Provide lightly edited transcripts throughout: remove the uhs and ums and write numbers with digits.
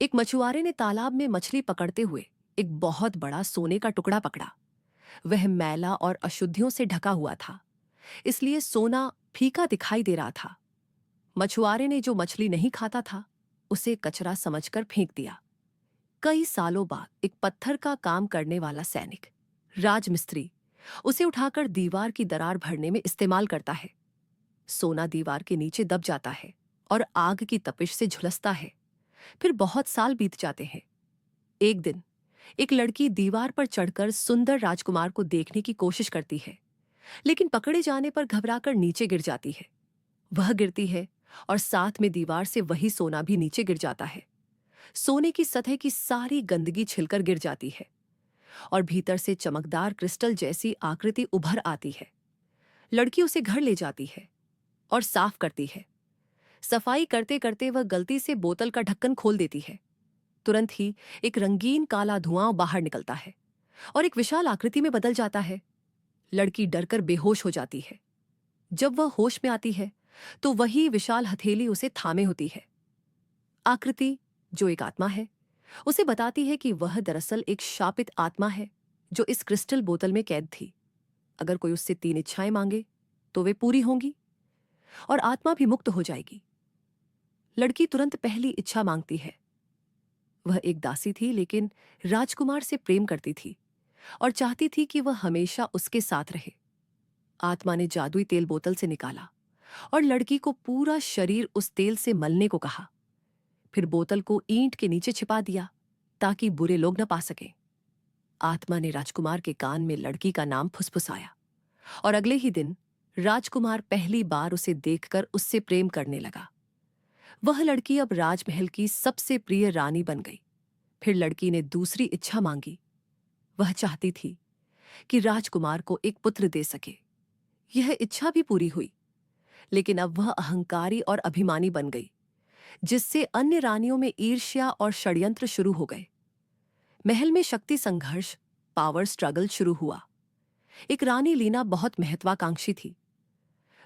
एक मछुआरे ने तालाब में मछली पकड़ते हुए एक बहुत बड़ा सोने का टुकड़ा पकड़ा। वह मैला और अशुद्धियों से ढका हुआ था, इसलिए सोना फीका दिखाई दे रहा था। मछुआरे ने जो मछली नहीं खाता था, उसे कचरा समझकर फेंक दिया। कई सालों बाद एक पत्थर का काम करने वाला सैनिक, राजमिस्त्री, उसे उठाकर दीवार की दरार भरने में इस्तेमाल करता है। सोना दीवार के नीचे दब जाता है और आग की तपिश से झुलसता है। फिर बहुत साल बीत जाते हैं। एक दिन एक लड़की दीवार पर चढ़कर सुंदर राजकुमार को देखने की कोशिश करती है, लेकिन पकड़े जाने पर घबराकर नीचे गिर जाती है। वह गिरती है और साथ में दीवार से वही सोना भी नीचे गिर जाता है। सोने की सतह की सारी गंदगी छिलकर गिर जाती है और भीतर से चमकदार क्रिस्टल जैसी आकृति उभर आती है। लड़की उसे घर ले जाती है और साफ करती है। सफाई करते करते वह गलती से बोतल का ढक्कन खोल देती है। तुरंत ही एक रंगीन काला धुआं बाहर निकलता है और एक विशाल आकृति में बदल जाता है। लड़की डरकर बेहोश हो जाती है। जब वह होश में आती है तो वही विशाल हथेली उसे थामे होती है। आकृति, जो एक आत्मा है, उसे बताती है कि वह दरअसल एक शापित आत्मा है जो इस क्रिस्टल बोतल में कैद थी। अगर कोई उससे 3 इच्छाएं मांगे तो वे पूरी होंगी और आत्मा भी मुक्त हो जाएगी। लड़की तुरंत पहली इच्छा मांगती है। वह एक दासी थी, लेकिन राजकुमार से प्रेम करती थी और चाहती थी कि वह हमेशा उसके साथ रहे। आत्मा ने जादुई तेल बोतल से निकाला और लड़की को पूरा शरीर उस तेल से मलने को कहा। फिर बोतल को ईंट के नीचे छिपा दिया ताकि बुरे लोग न पा सकें। आत्मा ने राजकुमार के कान में लड़की का नाम फुसफुसाया और अगले ही दिन राजकुमार पहली बार उसे देखकर उससे प्रेम करने लगा। वह लड़की अब राजमहल की सबसे प्रिय रानी बन गई। फिर लड़की ने दूसरी इच्छा मांगी। वह चाहती थी कि राजकुमार को एक पुत्र दे सके। यह इच्छा भी पूरी हुई, लेकिन अब वह अहंकारी और अभिमानी बन गई, जिससे अन्य रानियों में ईर्ष्या और षड्यंत्र शुरू हो गए। महल में शक्ति संघर्ष, पावर स्ट्रगल शुरू हुआ। एक रानी लीना बहुत महत्वाकांक्षी थी।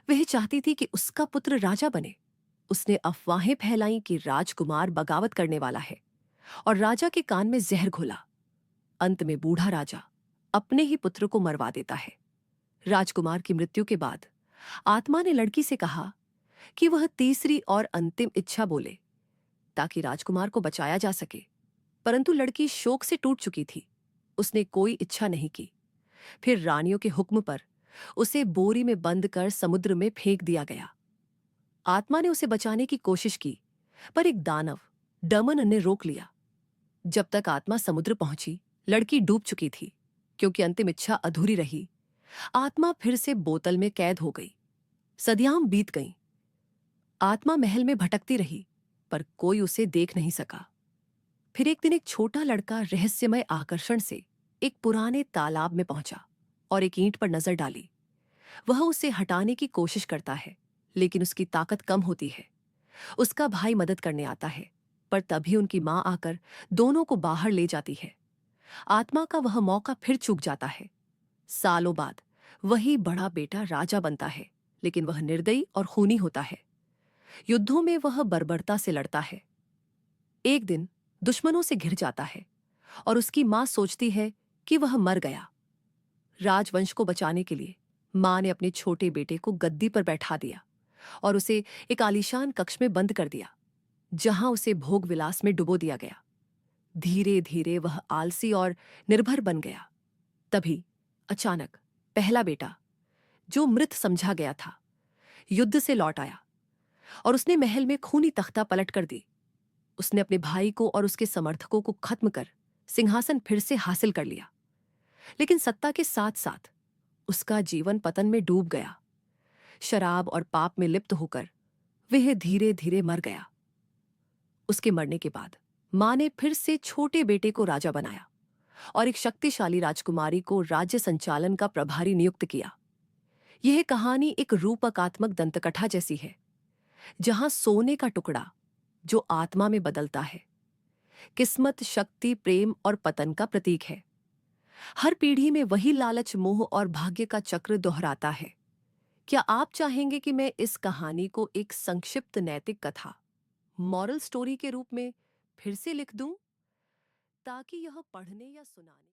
वह चाहती थी कि उसका पुत्र राजा बने। उसने अफवाहें फैलाईं कि राजकुमार बगावत करने वाला है और राजा के कान में जहर घोला। अंत में बूढ़ा राजा अपने ही पुत्र को मरवा देता है। राजकुमार की मृत्यु के बाद आत्मा ने लड़की से कहा कि वह तीसरी और अंतिम इच्छा बोले ताकि राजकुमार को बचाया जा सके। परंतु लड़की शोक से टूट चुकी थी। उसने कोई इच्छा नहीं की। फिर रानियों के हुक्म पर उसे बोरी में बंद कर समुद्र में फेंक दिया गया। आत्मा ने उसे बचाने की कोशिश की, पर एक दानव, डमन, ने रोक लिया। जब तक आत्मा समुद्र पहुंची, लड़की डूब चुकी थी। क्योंकि अंतिम इच्छा अधूरी रही, आत्मा फिर से बोतल में कैद हो गई। सदियां बीत गईं। आत्मा महल में भटकती रही, पर कोई उसे देख नहीं सका। फिर एक दिन एक छोटा लड़का रहस्यमय आकर्षण से एक पुराने तालाब में पहुंचा और एक ईंट पर नजर डाली। वह उसे हटाने की कोशिश करता है, लेकिन उसकी ताकत कम होती है। उसका भाई मदद करने आता है, पर तभी उनकी मां आकर दोनों को बाहर ले जाती है। आत्मा का वह मौका फिर चूक जाता है। सालों बाद वही बड़ा बेटा राजा बनता है, लेकिन वह निर्दयी और खूनी होता है। युद्धों में वह बर्बरता से लड़ता है। एक दिन दुश्मनों से घिर जाता है और उसकी मां सोचती है कि वह मर गया। राजवंश को बचाने के लिए मां ने अपने छोटे बेटे को गद्दी पर बैठा दिया और उसे एक आलीशान कक्ष में बंद कर दिया, जहां उसे भोग विलास में डुबो दिया गया। धीरे धीरे वह आलसी और निर्भर बन गया। तभी अचानक पहला बेटा, जो मृत समझा गया था, युद्ध से लौट आया और उसने महल में खूनी तख्ता पलट कर दी। उसने अपने भाई को और उसके समर्थकों को खत्म कर सिंहासन फिर से हासिल कर लिया। लेकिन सत्ता के साथ साथ उसका जीवन पतन में डूब गया। शराब और पाप में लिप्त होकर वह धीरे धीरे मर गया। उसके मरने के बाद मां ने फिर से छोटे बेटे को राजा बनाया और एक शक्तिशाली राजकुमारी को राज्य संचालन का प्रभारी नियुक्त किया। यह कहानी एक रूपकात्मक दंतकथा जैसी है, जहां सोने का टुकड़ा, जो आत्मा में बदलता है, किस्मत, शक्ति, प्रेम और पतन का प्रतीक है। हर पीढ़ी में वही लालच, मोह और भाग्य का चक्र दोहराता है। क्या आप चाहेंगे कि मैं इस कहानी को एक संक्षिप्त नैतिक कथा, मॉरल स्टोरी के रूप में फिर से लिख दूं ताकि यह पढ़ने या सुनाने